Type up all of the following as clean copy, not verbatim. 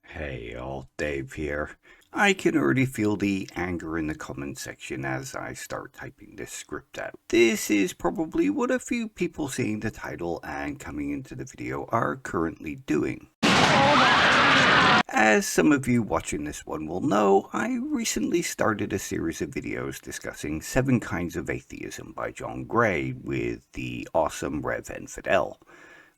Hey all, Dave here. I can already feel the anger in the comment section as I start typing this script out. This is probably what a few people seeing the title and coming into the video are currently doing. As some of you watching this one will know, I recently started a series of videos discussing 7 Kinds of Atheism by John Gray with the awesome Rev and Fidel.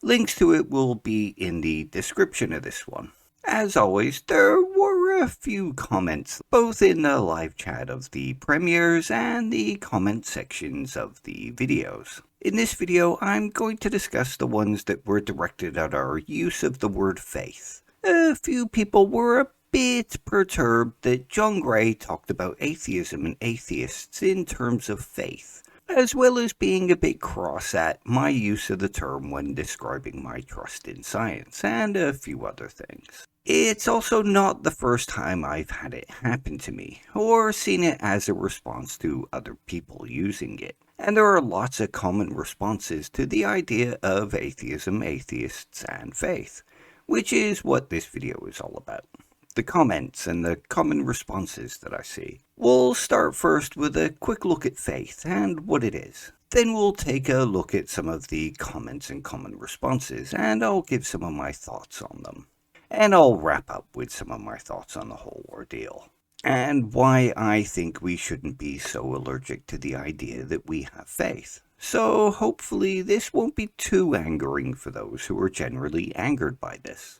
Links to it will be in the description of this one. As always, there were a few comments, both in the live chat of the premieres and the comment sections of the videos. In this video, I'm going to discuss the ones that were directed at our use of the word faith. A few people were a bit perturbed that John Gray talked about atheism and atheists in terms of faith, as well as being a bit cross at my use of the term when describing my trust in science, and a few other things. It's also not the first time I've had it happen to me, or seen it as a response to other people using it. And there are lots of common responses to the idea of atheism, atheists, and faith, which is what this video is all about. The comments and the common responses that I see. We'll start first with a quick look at faith and what it is. Then we'll take a look at some of the comments and common responses, and I'll give some of my thoughts on them. And I'll wrap up with some of my thoughts on the whole ordeal, and why I think we shouldn't be so allergic to the idea that we have faith. So hopefully this won't be too angering for those who are generally angered by this.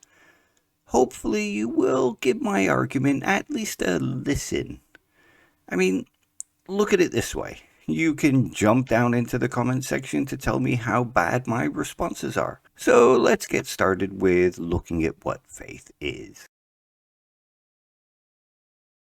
Hopefully you will give my argument at least a listen. I mean, look at it this way. You can jump down into the comment section to tell me how bad my responses are. So let's get started with looking at what faith is.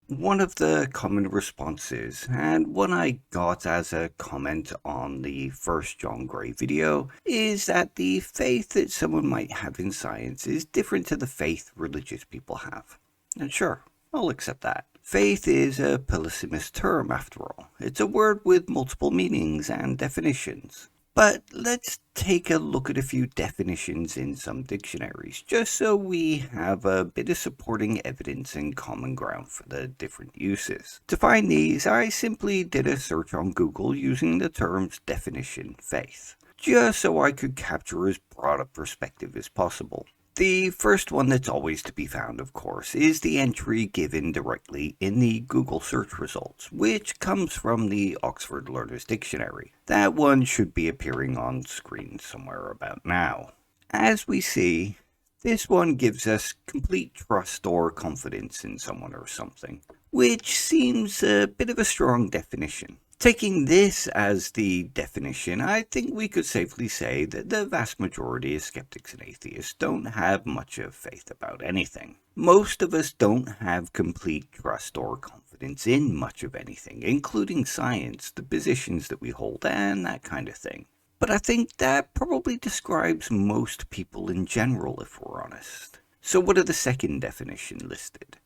One of the common responses, and one I got as a comment on the first John Gray video, is that the faith that someone might have in science is different to the faith religious people have. And sure, I'll accept that. Faith is a polysemous term after all. It's a word with multiple meanings and definitions. But let's take a look at a few definitions in some dictionaries, just so we have a bit of supporting evidence and common ground for the different uses. To find these, I simply did a search on Google using the terms definition faith, just so I could capture as broad a perspective as possible. The first one that's always to be found, of course, is the entry given directly in the Google search results, which comes from the Oxford Learner's Dictionary. That one should be appearing on screen somewhere about now. As we see, this one gives us complete trust or confidence in someone or something, which seems a bit of a strong definition. Taking this as the definition, I think we could safely say that the vast majority of skeptics and atheists don't have much of faith about anything. Most of us don't have complete trust or confidence in much of anything, including science, the positions that we hold, and that kind of thing. But I think that probably describes most people in general, if we're honest. So what are the second definition listed?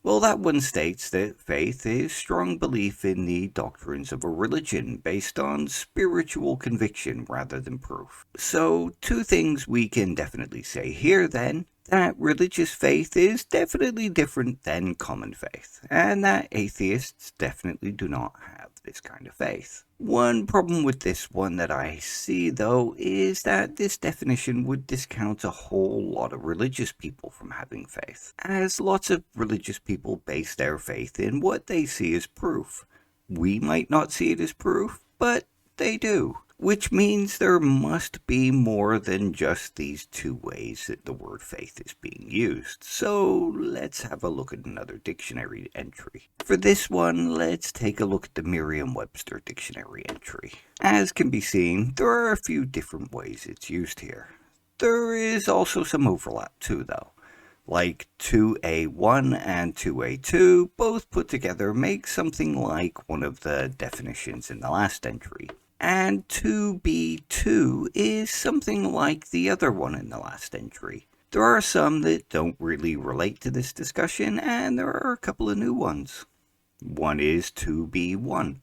Well, that one states that faith is strong belief in the doctrines of a religion based on spiritual conviction rather than proof. So, 2 things we can definitely say here then, that religious faith is definitely different than common faith, and that atheists definitely do not have this kind of faith. One problem with this one that I see, though, is that this definition would discount a whole lot of religious people from having faith, as lots of religious people base their faith in what they see as proof. We might not see it as proof, but they do. Which means there must be more than just these 2 ways that the word faith is being used. So let's have a look at another dictionary entry. For this one, let's take a look at the Merriam-Webster dictionary entry. As can be seen, there are a few different ways it's used here. There is also some overlap too, though. Like 2A1 and 2A2, both put together make something like one of the definitions in the last entry. And 2B2 is something like the other one in the last entry. There are some that don't really relate to this discussion, and there are a couple of new ones. One is 2B1.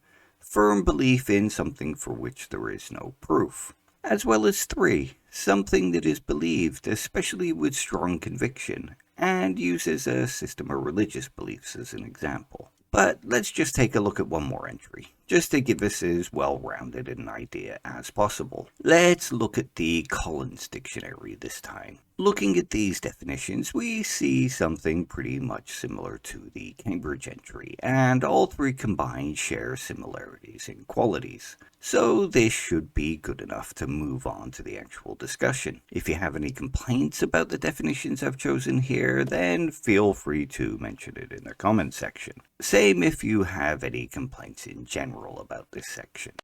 firm belief in something for which there is no proof. As well as 3, something that is believed, especially with strong conviction, and uses a system of religious beliefs as an example. But let's just take a look at one more entry, just to give us as well-rounded an idea as possible. Let's look at the Collins Dictionary this time. Looking at these definitions, we see something pretty much similar to the Cambridge entry, and all 3 combined share similarities in qualities. So this should be good enough to move on to the actual discussion. If you have any complaints about the definitions I've chosen here, then feel free to mention it in the comments section. Same if you have any complaints in general about this section.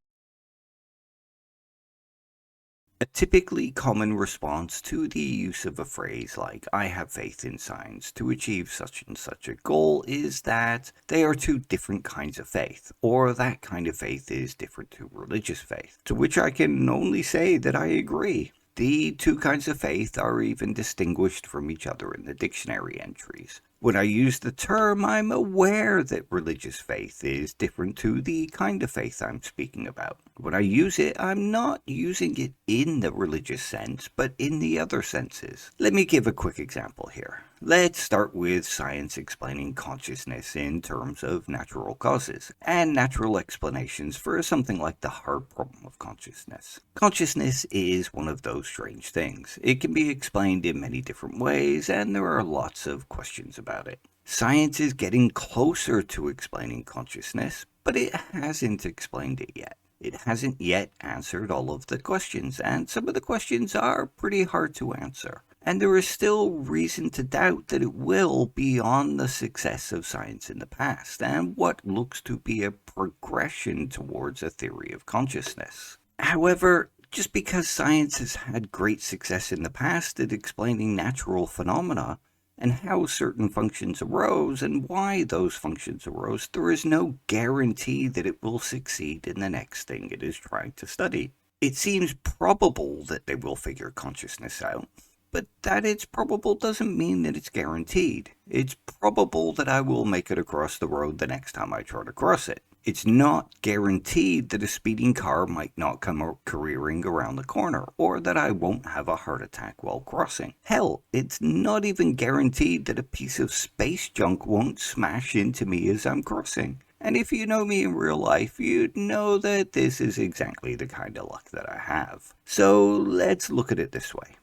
A typically common response to the use of a phrase like "I have faith in science to achieve such and such a goal" is that they are 2 different kinds of faith, or that kind of faith is different to religious faith, to which I can only say that I agree. The 2 kinds of faith are even distinguished from each other in the dictionary entries. When I use the term, I'm aware that religious faith is different to the kind of faith I'm speaking about. When I use it, I'm not using it in the religious sense, but in the other senses. Let me give a quick example here. Let's start with science explaining consciousness in terms of natural causes, and natural explanations for something like the hard problem of consciousness. Consciousness is one of those strange things. It can be explained in many different ways, and there are lots of questions about it. Science is getting closer to explaining consciousness, but it hasn't explained it yet. It hasn't yet answered all of the questions, and some of the questions are pretty hard to answer. And there is still reason to doubt that it will beyond the success of science in the past, and what looks to be a progression towards a theory of consciousness. However, just because science has had great success in the past at explaining natural phenomena, and how certain functions arose and why those functions arose, there is no guarantee that it will succeed in the next thing it is trying to study. It seems probable that they will figure consciousness out, but that it's probable doesn't mean that it's guaranteed. It's probable that I will make it across the road the next time I try to cross it. It's not guaranteed that a speeding car might not come careering around the corner, or that I won't have a heart attack while crossing. Hell, it's not even guaranteed that a piece of space junk won't smash into me as I'm crossing. And if you know me in real life, you'd know that this is exactly the kind of luck that I have. So let's look at it this way.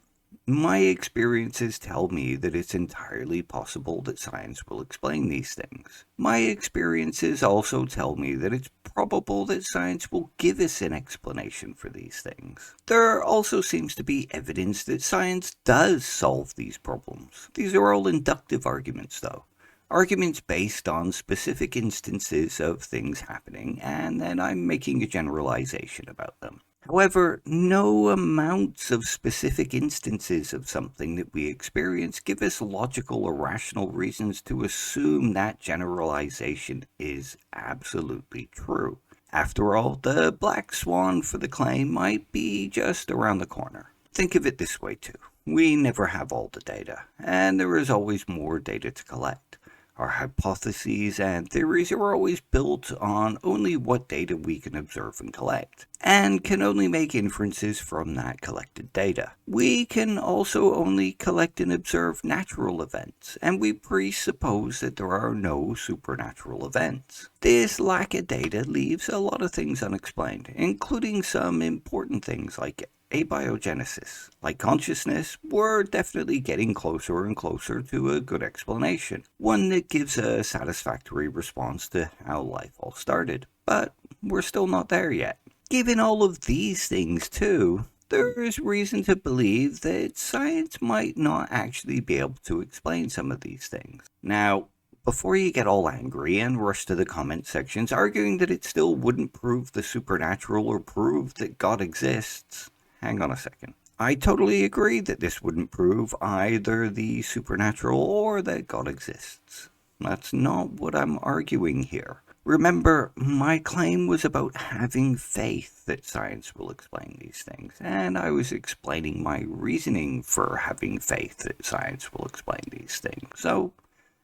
My experiences tell me that it's entirely possible that science will explain these things. My experiences also tell me that it's probable that science will give us an explanation for these things. There also seems to be evidence that science does solve these problems. These are all inductive arguments, though. Arguments based on specific instances of things happening, and then I'm making a generalization about them. However, no amounts of specific instances of something that we experience give us logical or rational reasons to assume that generalization is absolutely true. After all, the black swan for the claim might be just around the corner. Think of it this way too. We never have all the data, and there is always more data to collect. Our hypotheses and theories are always built on only what data we can observe and collect, and can only make inferences from that collected data. We can also only collect and observe natural events, and we presuppose that there are no supernatural events. This lack of data leaves a lot of things unexplained, including some important things like abiogenesis. Like consciousness, we're definitely getting closer and closer to a good explanation, one that gives a satisfactory response to how life all started, but we're still not there yet. Given all of these things too, there is reason to believe that science might not actually be able to explain some of these things. Now, before you get all angry and rush to the comment sections arguing that it still wouldn't prove the supernatural or prove that God exists, hang on a second. I totally agree that this wouldn't prove either the supernatural or that God exists. That's not what I'm arguing here. Remember, my claim was about having faith that science will explain these things, and I was explaining my reasoning for having faith that science will explain these things. So,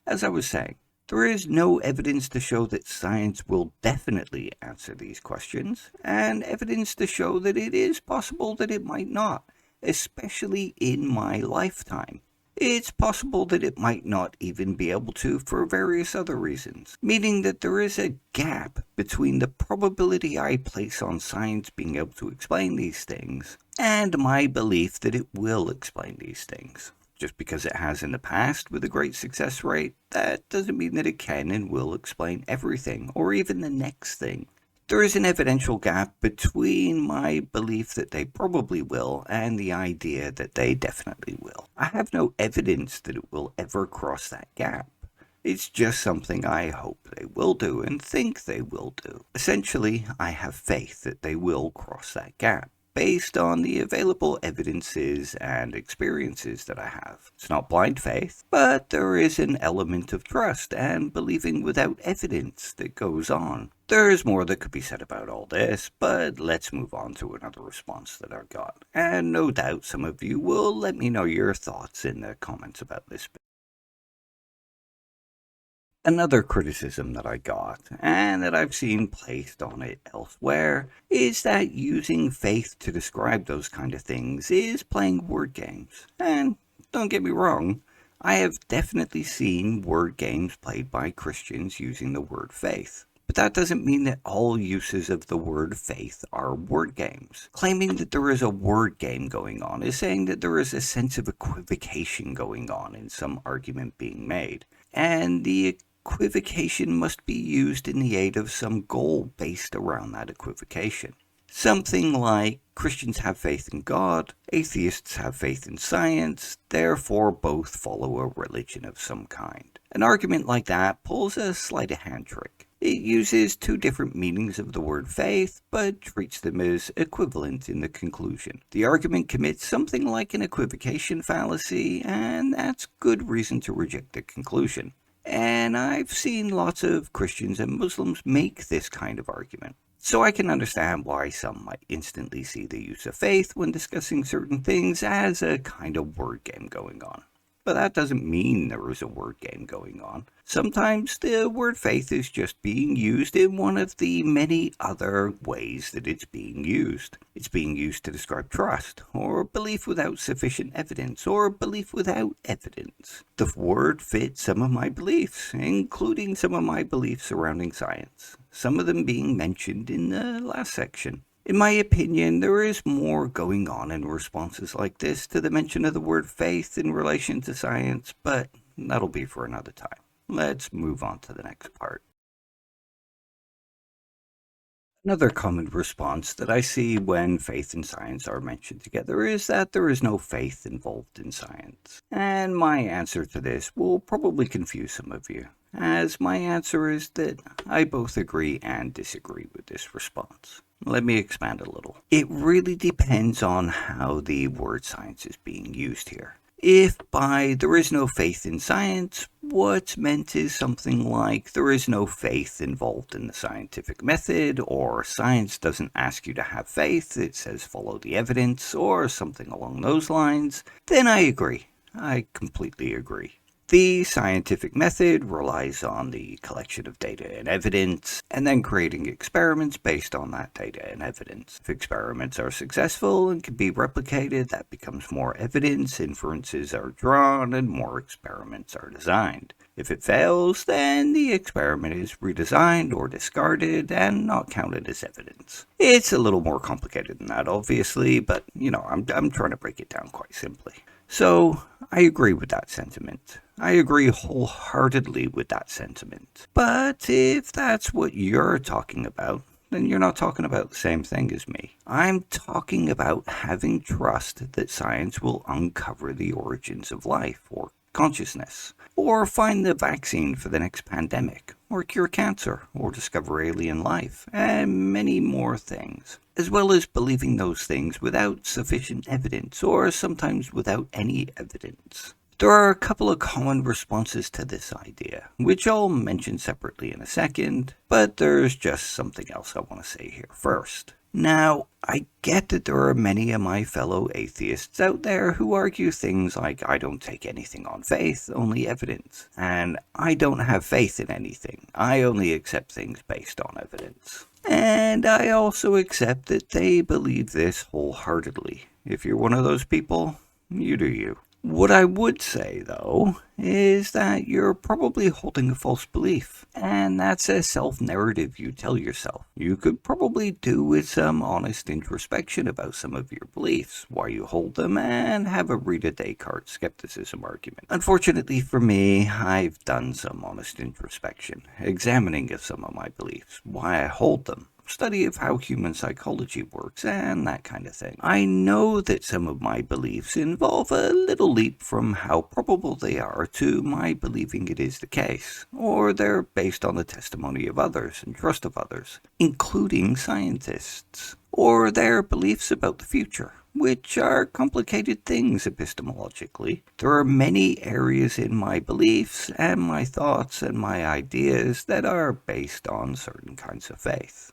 as I was saying, There is no evidence to show that science will definitely answer these questions, and evidence to show that it is possible that it might not, especially in my lifetime. It's possible that it might not even be able to for various other reasons, meaning that there is a gap between the probability I place on science being able to explain these things and my belief that it will explain these things. Just because it has in the past with a great success rate, that doesn't mean that it can and will explain everything, or even the next thing. There is an evidential gap between my belief that they probably will and the idea that they definitely will. I have no evidence that it will ever cross that gap. It's just something I hope they will do and think they will do. Essentially, I have faith that they will cross that gap, based on the available evidences and experiences that I have. It's not blind faith, but there is an element of trust and believing without evidence that goes on. There's more that could be said about all this, but let's move on to another response that I got. And no doubt some of you will let me know your thoughts in the comments about this. Another criticism that I got, and that I've seen placed on it elsewhere, is that using faith to describe those kind of things is playing word games. And don't get me wrong, I have definitely seen word games played by Christians using the word faith. But that doesn't mean that all uses of the word faith are word games. Claiming that there is a word game going on is saying that there is a sense of equivocation going on in some argument being made. And the equivocation must be used in the aid of some goal based around that equivocation. Something like Christians have faith in God, atheists have faith in science, therefore both follow a religion of some kind. An argument like that pulls a sleight of hand trick. It uses two different meanings of the word faith, but treats them as equivalent in the conclusion. The argument commits something like an equivocation fallacy, and that's good reason to reject the conclusion. And I've seen lots of Christians and Muslims make this kind of argument. So I can understand why some might instantly see the use of faith when discussing certain things as a kind of word game going on. But that doesn't mean there is a word game going on. Sometimes the word faith is just being used in one of the many other ways that it's being used. It's being used to describe trust, or belief without sufficient evidence, or belief without evidence. The word fits some of my beliefs, including some of my beliefs surrounding science, some of them being mentioned in the last section. In my opinion, there is more going on in responses like this to the mention of the word faith in relation to science, but that'll be for another time. Let's move on to the next part. Another common response that I see when faith and science are mentioned together is that there is no faith involved in science. And my answer to this will probably confuse some of you, as my answer is that I both agree and disagree with this response. Let me expand a little. It really depends on how the word science is being used here. If by there is no faith in science, what's meant is something like there is no faith involved in the scientific method, or science doesn't ask you to have faith, it says follow the evidence, or something along those lines, then I agree. I completely agree. The scientific method relies on the collection of data and evidence, and then creating experiments based on that data and evidence. If experiments are successful and can be replicated, that becomes more evidence, inferences are drawn, and more experiments are designed. If it fails, then the experiment is redesigned or discarded and not counted as evidence. It's a little more complicated than that, obviously, but I'm trying to break it down quite simply. So, I agree with that sentiment. I agree wholeheartedly with that sentiment. But if that's what you're talking about, then you're not talking about the same thing as me. I'm talking about having trust that science will uncover the origins of life or consciousness, or find the vaccine for the next pandemic, or cure cancer, or discover alien life, and many more things, as well as believing those things without sufficient evidence, or sometimes without any evidence. There are a couple of common responses to this idea, which I'll mention separately in a second, but there's just something else I want to say here first. Now, I get that there are many of my fellow atheists out there who argue things like I don't take anything on faith, only evidence, and I don't have faith in anything, I only accept things based on evidence. And I also accept that they believe this wholeheartedly. If you're one of those people, you do you. What I would say, though, is that you're probably holding a false belief, and that's a self-narrative you tell yourself. You could probably do with some honest introspection about some of your beliefs, why you hold them, and have a Rita Descartes skepticism argument. Unfortunately for me, I've done some honest introspection, examining of some of my beliefs, why I hold them, study of how human psychology works, and that kind of thing. I know that some of my beliefs involve a little leap from how probable they are to my believing it is the case, or they're based on the testimony of others and trust of others, including scientists, or their beliefs about the future, which are complicated things epistemologically. There are many areas in my beliefs and my thoughts and my ideas that are based on certain kinds of faith.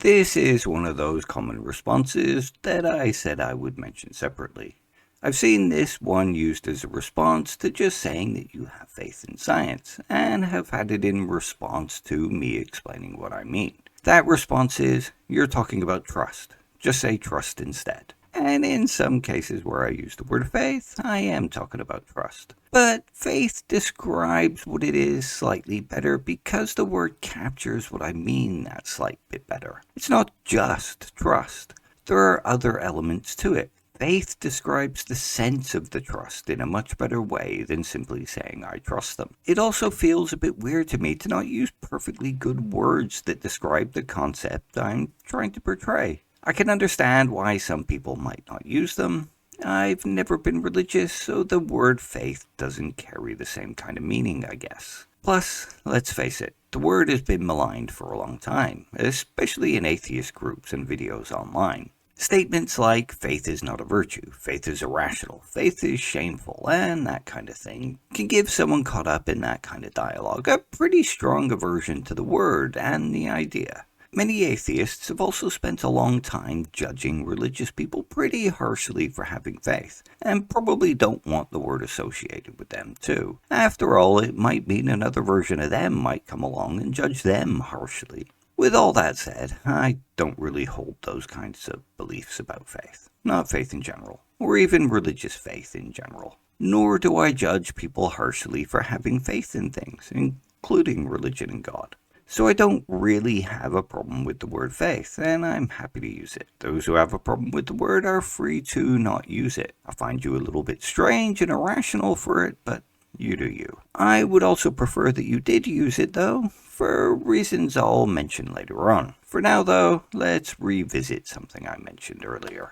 This is one of those common responses that I said I would mention separately. I've seen this one used as a response to just saying that you have faith in science, and have had it in response to me explaining what I mean. That response is, you're talking about trust. Just say trust instead. And in some cases where I use the word faith, I am talking about trust. But faith describes what it is slightly better because the word captures what I mean that slight bit better. It's not just trust. There are other elements to it. Faith describes the sense of the trust in a much better way than simply saying I trust them. It also feels a bit weird to me to not use perfectly good words that describe the concept I'm trying to portray. I can understand why some people might not use them. I've never been religious, so the word faith doesn't carry the same kind of meaning, I guess. Plus, let's face it, the word has been maligned for a long time, especially in atheist groups and videos online. Statements like faith is not a virtue, faith is irrational, faith is shameful, and that kind of thing can give someone caught up in that kind of dialogue a pretty strong aversion to the word and the idea. Many atheists have also spent a long time judging religious people pretty harshly for having faith, and probably don't want the word associated with them too. After all, it might mean another version of them might come along and judge them harshly. With all that said, I don't really hold those kinds of beliefs about faith. Not faith in general, or even religious faith in general. Nor do I judge people harshly for having faith in things, including religion and God. So I don't really have a problem with the word faith, and I'm happy to use it. Those who have a problem with the word are free to not use it. I find you a little bit strange and irrational for it, but you do you. I would also prefer that you did use it, though, for reasons I'll mention later on. For now, though, let's revisit something I mentioned earlier.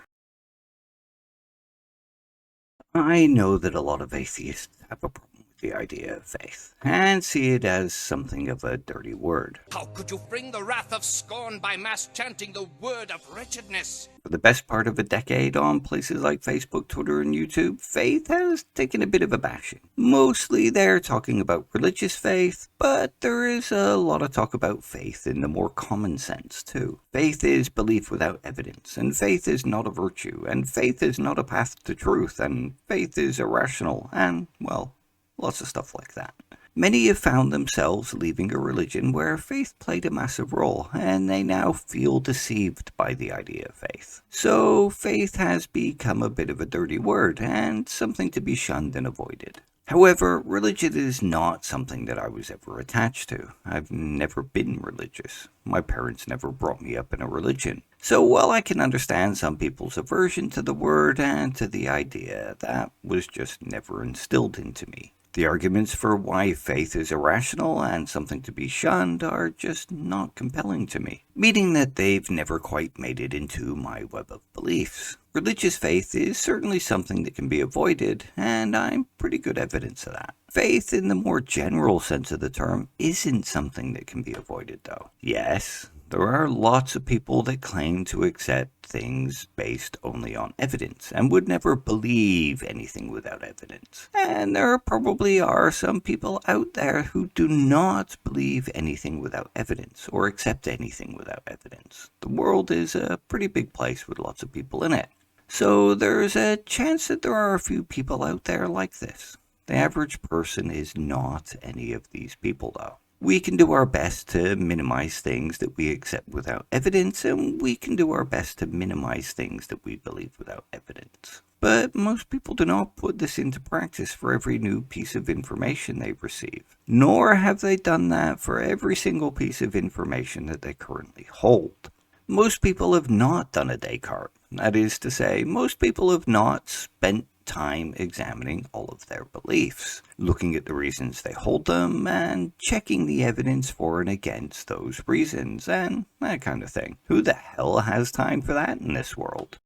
I know that a lot of atheists have a problem the idea of faith, and see it as something of a dirty word. How could you bring the wrath of scorn by mass chanting the word of wretchedness? For the best part of a decade on places like Facebook, Twitter, and YouTube, faith has taken a bit of a bashing. Mostly they're talking about religious faith, but there is a lot of talk about faith in the more common sense too. Faith is belief without evidence, and faith is not a virtue, and faith is not a path to truth, and faith is irrational, and, well, lots of stuff like that. Many have found themselves leaving a religion where faith played a massive role, and they now feel deceived by the idea of faith. So faith has become a bit of a dirty word, and something to be shunned and avoided. However, religion is not something that I was ever attached to. I've never been religious. My parents never brought me up in a religion. So while I can understand some people's aversion to the word and to the idea, that was just never instilled into me. The arguments for why faith is irrational and something to be shunned are just not compelling to me, meaning that they've never quite made it into my web of beliefs. Religious faith is certainly something that can be avoided, and I'm pretty good evidence of that. Faith in the more general sense of the term isn't something that can be avoided though. Yes, There are lots of people that claim to accept things based only on evidence and would never believe anything without evidence. And there probably are some people out there who do not believe anything without evidence or accept anything without evidence. The world is a pretty big place with lots of people in it. So there's a chance that there are a few people out there like this. The average person is not any of these people though. We can do our best to minimize things that we accept without evidence, and we can do our best to minimize things that we believe without evidence. But most people do not put this into practice for every new piece of information they receive, nor have they done that for every single piece of information that they currently hold. Most people have not done a Descartes. That is to say, most people have not spent time examining all of their beliefs, looking at the reasons they hold them, and checking the evidence for and against those reasons, and that kind of thing. Who the hell has time for that in this world?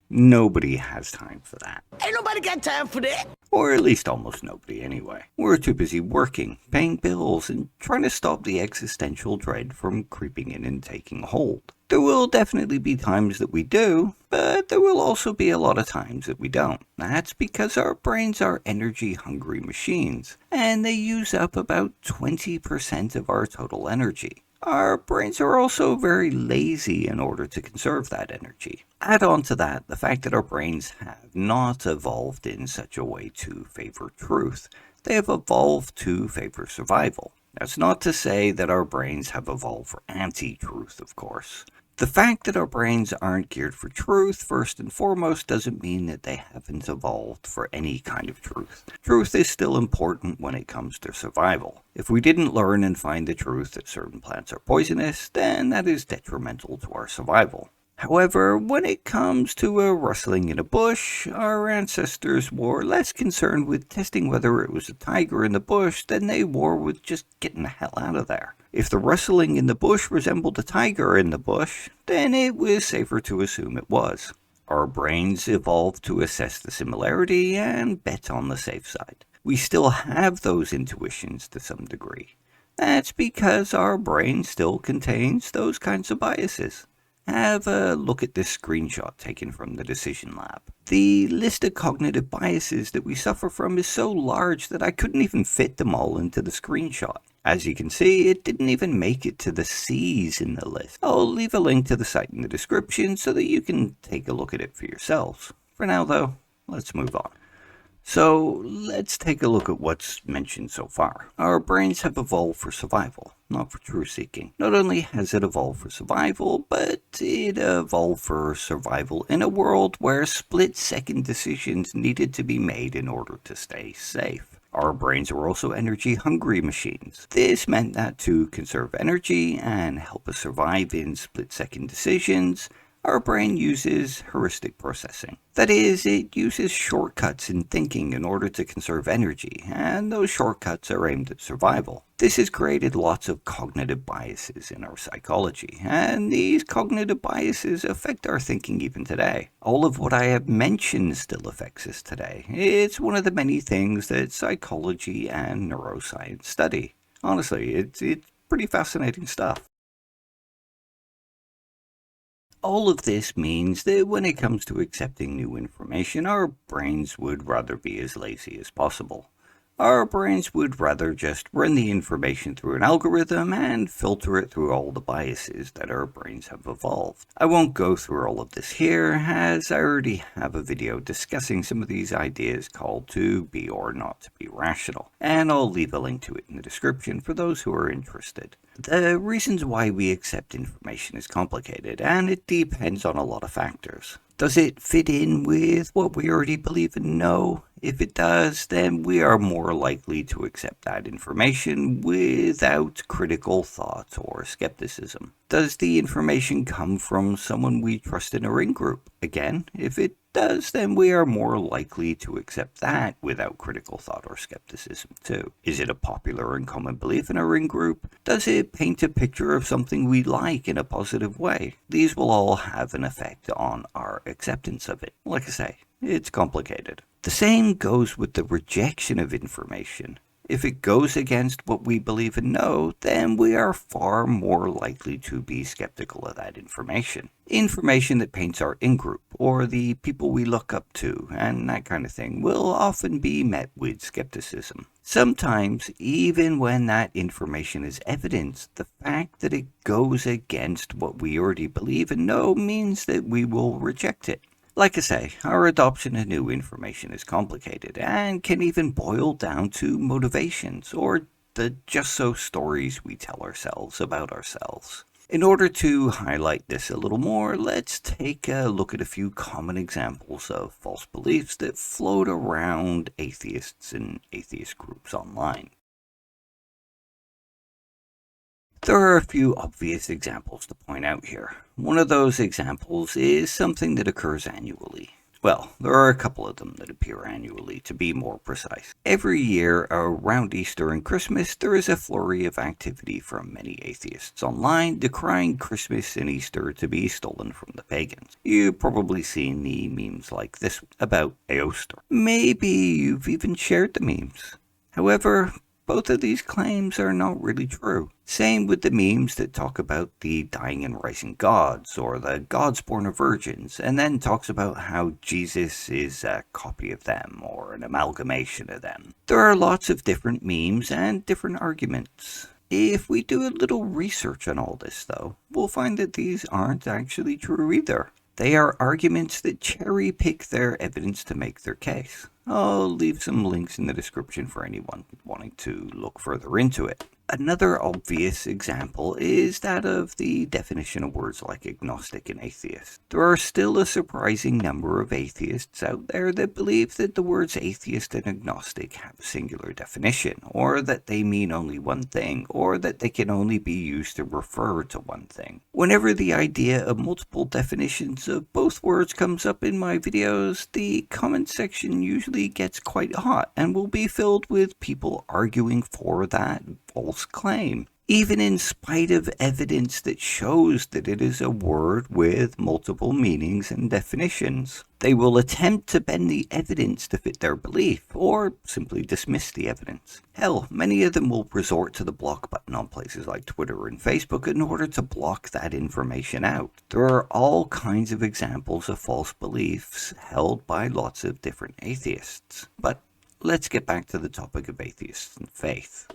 Nobody has time for that. Ain't nobody got time for that. Or at least almost nobody anyway. We're too busy working, paying bills, and trying to stop the existential dread from creeping in and taking hold. There will definitely be times that we do, but there will also be a lot of times that we don't. That's because our brains are energy-hungry machines, and they use up about 20% of our total energy. Our brains are also very lazy in order to conserve that energy. Add on to that the fact that our brains have not evolved in such a way to favor truth. They have evolved to favor survival. That's not to say that our brains have evolved for anti-truth, of course. The fact that our brains aren't geared for truth, first and foremost, doesn't mean that they haven't evolved for any kind of truth. Truth is still important when it comes to survival. If we didn't learn and find the truth that certain plants are poisonous, then that is detrimental to our survival. However, when it comes to a rustling in a bush, our ancestors were less concerned with testing whether it was a tiger in the bush than they were with just getting the hell out of there. If the rustling in the bush resembled a tiger in the bush, then it was safer to assume it was. Our brains evolved to assess the similarity and bet on the safe side. We still have those intuitions to some degree. That's because our brain still contains those kinds of biases. Have a look at this screenshot taken from the Decision Lab. The list of cognitive biases that we suffer from is so large that I couldn't even fit them all into the screenshot. As you can see, it didn't even make it to the C's in the list. I'll leave a link to the site in the description so that you can take a look at it for yourselves. For now though, let's move on. So let's take a look at what's mentioned so far. Our brains have evolved for survival, not for truth seeking. Not only has it evolved for survival, but it evolved for survival in a world where split-second decisions needed to be made in order to stay safe. Our brains are also energy-hungry machines. This meant that to conserve energy and help us survive in split-second decisions, our brain uses heuristic processing. That is, it uses shortcuts in thinking in order to conserve energy, and those shortcuts are aimed at survival. This has created lots of cognitive biases in our psychology, and these cognitive biases affect our thinking even today. All of what I have mentioned still affects us today. It's one of the many things that psychology and neuroscience study. Honestly, it's pretty fascinating stuff. All of this means that when it comes to accepting new information, our brains would rather be as lazy as possible. Our brains would rather just run the information through an algorithm and filter it through all the biases that our brains have evolved. I won't go through all of this here, as I already have a video discussing some of these ideas called To Be or Not to Be Rational, and I'll leave a link to it in the description for those who are interested. The reasons why we accept information is complicated, and it depends on a lot of factors. Does it fit in with what we already believe and know? If it does, then we are more likely to accept that information without critical thought or skepticism. Does the information come from someone we trust in a ring group? Again, if it does, then we are more likely to accept that without critical thought or skepticism too. Is it a popular and common belief in a ring group? Does it paint a picture of something we like in a positive way? These will all have an effect on our acceptance of it. Like I say, it's complicated. The same goes with the rejection of information. If it goes against what we believe and know, then we are far more likely to be skeptical of that information. Information that paints our in-group, or the people we look up to, and that kind of thing, will often be met with skepticism. Sometimes, even when that information is evidence, the fact that it goes against what we already believe and know means that we will reject it. Like I say, our adoption of new information is complicated and can even boil down to motivations or the just-so stories we tell ourselves about ourselves. In order to highlight this a little more, let's take a look at a few common examples of false beliefs that float around atheists and atheist groups online. There are a few obvious examples to point out here. One of those examples is something that occurs annually. Well, there are a couple of them that appear annually, to be more precise. Every year, around Easter and Christmas, there is a flurry of activity from many atheists online decrying Christmas and Easter to be stolen from the pagans. You've probably seen the memes like this about Easter. Maybe you've even shared the memes. However, both of these claims are not really true. Same with the memes that talk about the dying and rising gods, or the gods born of virgins, and then talks about how Jesus is a copy of them, or an amalgamation of them. There are lots of different memes and different arguments. If we do a little research on all this though, we'll find that these aren't actually true either. They are arguments that cherry pick their evidence to make their case. I'll leave some links in the description for anyone wanting to look further into it. Another obvious example is that of the definition of words like agnostic and atheist. There are still a surprising number of atheists out there that believe that the words atheist and agnostic have a singular definition, or that they mean only one thing, or that they can only be used to refer to one thing. Whenever the idea of multiple definitions of both words comes up in my videos, the comment section usually gets quite hot and will be filled with people arguing for that false claim, even in spite of evidence that shows that it is a word with multiple meanings and definitions. They will attempt to bend the evidence to fit their belief, or simply dismiss the evidence. Hell, many of them will resort to the block button on places like Twitter and Facebook in order to block that information out. There are all kinds of examples of false beliefs held by lots of different atheists. But let's get back to the topic of atheists and faith.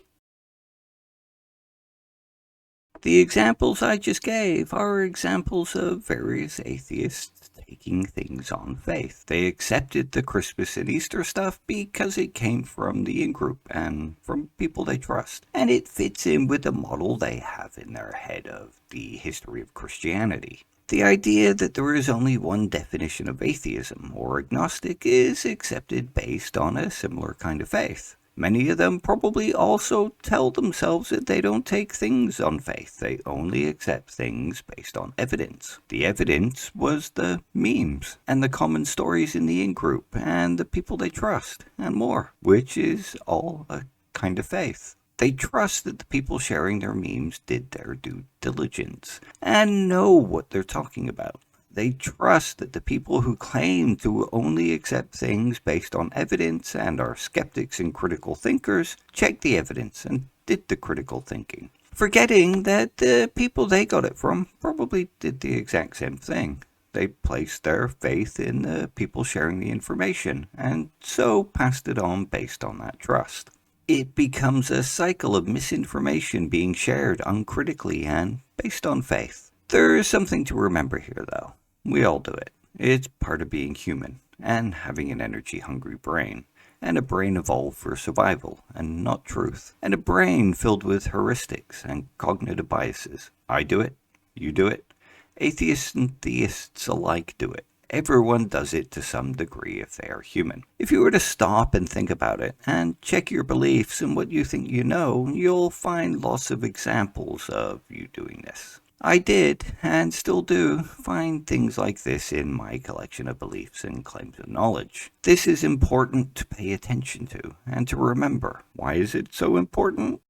The examples I just gave are examples of various atheists taking things on faith. They accepted the Christmas and Easter stuff because it came from the in-group and from people they trust. And it fits in with the model they have in their head of the history of Christianity. The idea that there is only one definition of atheism or agnostic is accepted based on a similar kind of faith. Many of them probably also tell themselves that they don't take things on faith. They only accept things based on evidence. The evidence was the memes and the common stories in the in-group and the people they trust and more, which is all a kind of faith. They trust that the people sharing their memes did their due diligence and know what they're talking about. They trust that the people who claim to only accept things based on evidence and are skeptics and critical thinkers checked the evidence and did the critical thinking, forgetting that the people they got it from probably did the exact same thing. They placed their faith in the people sharing the information and so passed it on based on that trust. It becomes a cycle of misinformation being shared uncritically and based on faith. There is something to remember here though. We all do it. It's part of being human and having an energy-hungry brain, and a brain evolved for survival and not truth, and a brain filled with heuristics and cognitive biases. I do it. You do it. Atheists and theists alike do it. Everyone does it to some degree if they are human. If you were to stop and think about it and check your beliefs and what you think you know, you'll find lots of examples of you doing this. I did, and still do, find things like this in my collection of beliefs and claims of knowledge. This is important to pay attention to, and to remember. Why is it so important?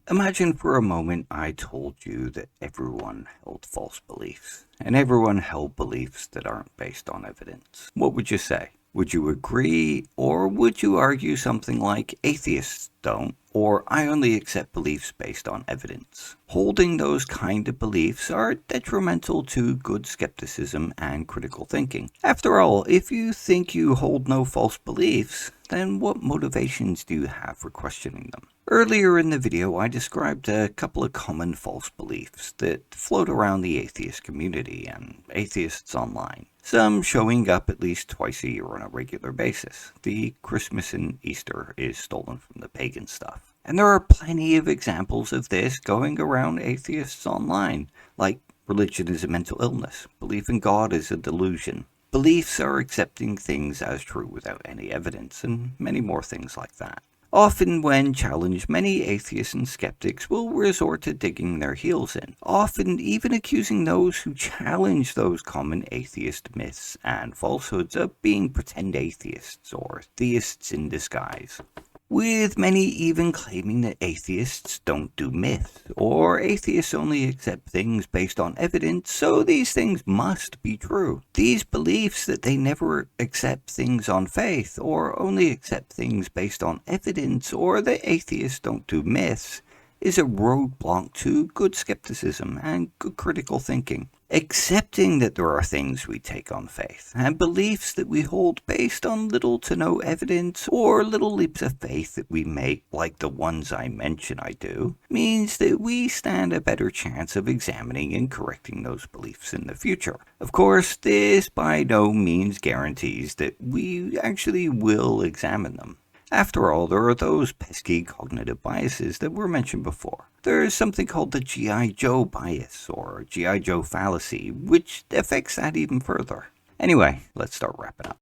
Imagine for a moment I told you that everyone held false beliefs, and everyone held beliefs that aren't based on evidence. What would you say? Would you agree, or would you argue something like atheists don't, or I only accept beliefs based on evidence? Holding those kind of beliefs are detrimental to good skepticism and critical thinking. After all, if you think you hold no false beliefs, then what motivations do you have for questioning them? Earlier in the video, I described a couple of common false beliefs that float around the atheist community and atheists online, some showing up at least twice a year on a regular basis. The Christmas and Easter is stolen from the pagan stuff. And there are plenty of examples of this going around atheists online, like religion is a mental illness, belief in God is a delusion, beliefs are accepting things as true without any evidence, and many more things like that. Often when challenged, many atheists and skeptics will resort to digging their heels in, often even accusing those who challenge those common atheist myths and falsehoods of being pretend atheists or theists in disguise, with many even claiming that atheists don't do myths, or atheists only accept things based on evidence, so these things must be true. These beliefs that they never accept things on faith, or only accept things based on evidence, or that atheists don't do myths, is a roadblock to good skepticism and good critical thinking. Accepting that there are things we take on faith and beliefs that we hold based on little to no evidence or little leaps of faith that we make, like the ones I mention I do, means that we stand a better chance of examining and correcting those beliefs in the future. Of course, this by no means guarantees that we actually will examine them. After all, there are those pesky cognitive biases that were mentioned before. There is something called the G.I. Joe bias, or G.I. Joe fallacy, which affects that even further. Anyway, let's start wrapping up.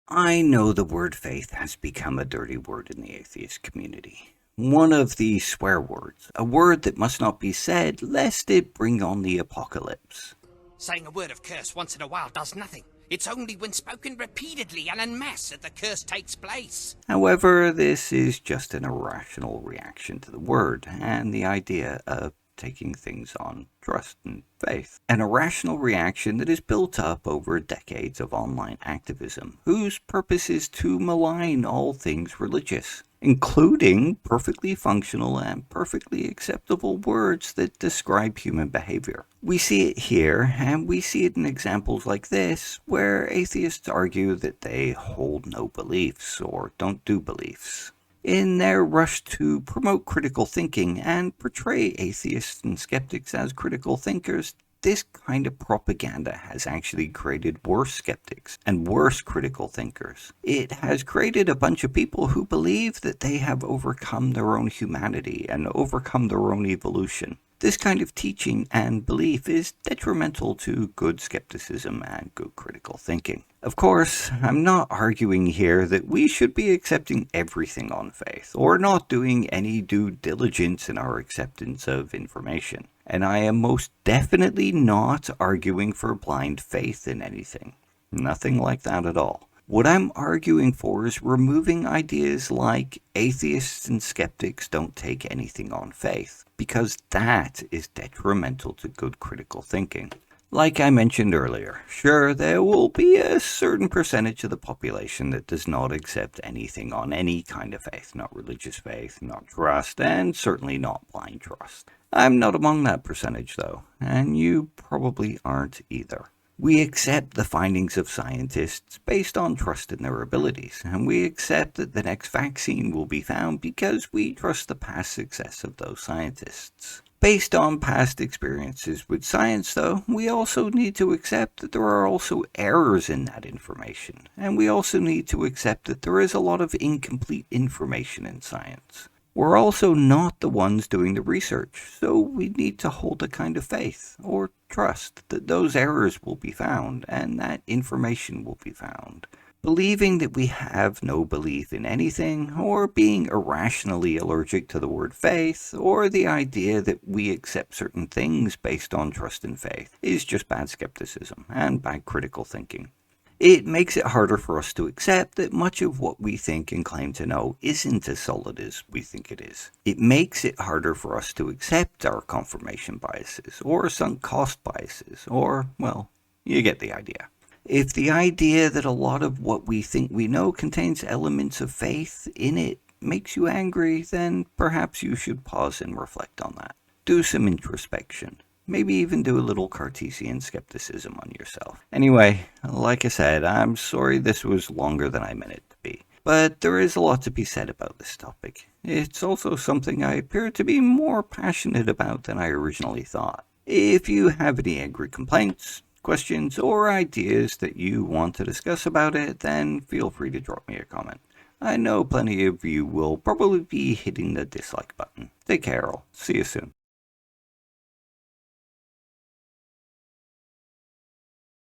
I know the word faith has become a dirty word in the atheist community. One of the swear words, a word that must not be said lest it bring on the apocalypse. Saying a word of curse once in a while does nothing. It's only when spoken repeatedly and en masse that the curse takes place. However, this is just an irrational reaction to the word and the idea of taking things on trust and faith. An irrational reaction that is built up over decades of online activism, whose purpose is to malign all things religious, including perfectly functional and perfectly acceptable words that describe human behavior. We see it here, and we see it in examples like this, where atheists argue that they hold no beliefs or don't do beliefs, in their rush to promote critical thinking and portray atheists and skeptics as critical thinkers. This kind of propaganda has actually created worse skeptics and worse critical thinkers. It has created a bunch of people who believe that they have overcome their own humanity and overcome their own evolution. This kind of teaching and belief is detrimental to good skepticism and good critical thinking. Of course, I'm not arguing here that we should be accepting everything on faith, or not doing any due diligence in our acceptance of information. And I am most definitely not arguing for blind faith in anything. Nothing like that at all. What I'm arguing for is removing ideas like atheists and skeptics don't take anything on faith, because that is detrimental to good critical thinking. Like I mentioned earlier, sure, there will be a certain percentage of the population that does not accept anything on any kind of faith, not religious faith, not trust, and certainly not blind trust. I'm not among that percentage though, and you probably aren't either. We accept the findings of scientists based on trust in their abilities, and we accept that the next vaccine will be found because we trust the past success of those scientists. Based on past experiences with science, though, we also need to accept that there are also errors in that information, and we also need to accept that there is a lot of incomplete information in science. We're also not the ones doing the research, so we need to hold a kind of faith or trust that those errors will be found and that information will be found. Believing that we have no belief in anything, or being irrationally allergic to the word faith, or the idea that we accept certain things based on trust and faith, is just bad skepticism and bad critical thinking. It makes it harder for us to accept that much of what we think and claim to know isn't as solid as we think it is. It makes it harder for us to accept our confirmation biases, or sunk cost biases, or, well, you get the idea. If the idea that a lot of what we think we know contains elements of faith in it makes you angry, then perhaps you should pause and reflect on that. Do some introspection. Maybe even do a little Cartesian skepticism on yourself. Anyway, like I said, I'm sorry this was longer than I meant it to be. But there is a lot to be said about this topic. It's also something I appear to be more passionate about than I originally thought. If you have any angry complaints, questions, or ideas that you want to discuss about it, then feel free to drop me a comment. I know plenty of you will probably be hitting the dislike button. Take care all. See you soon.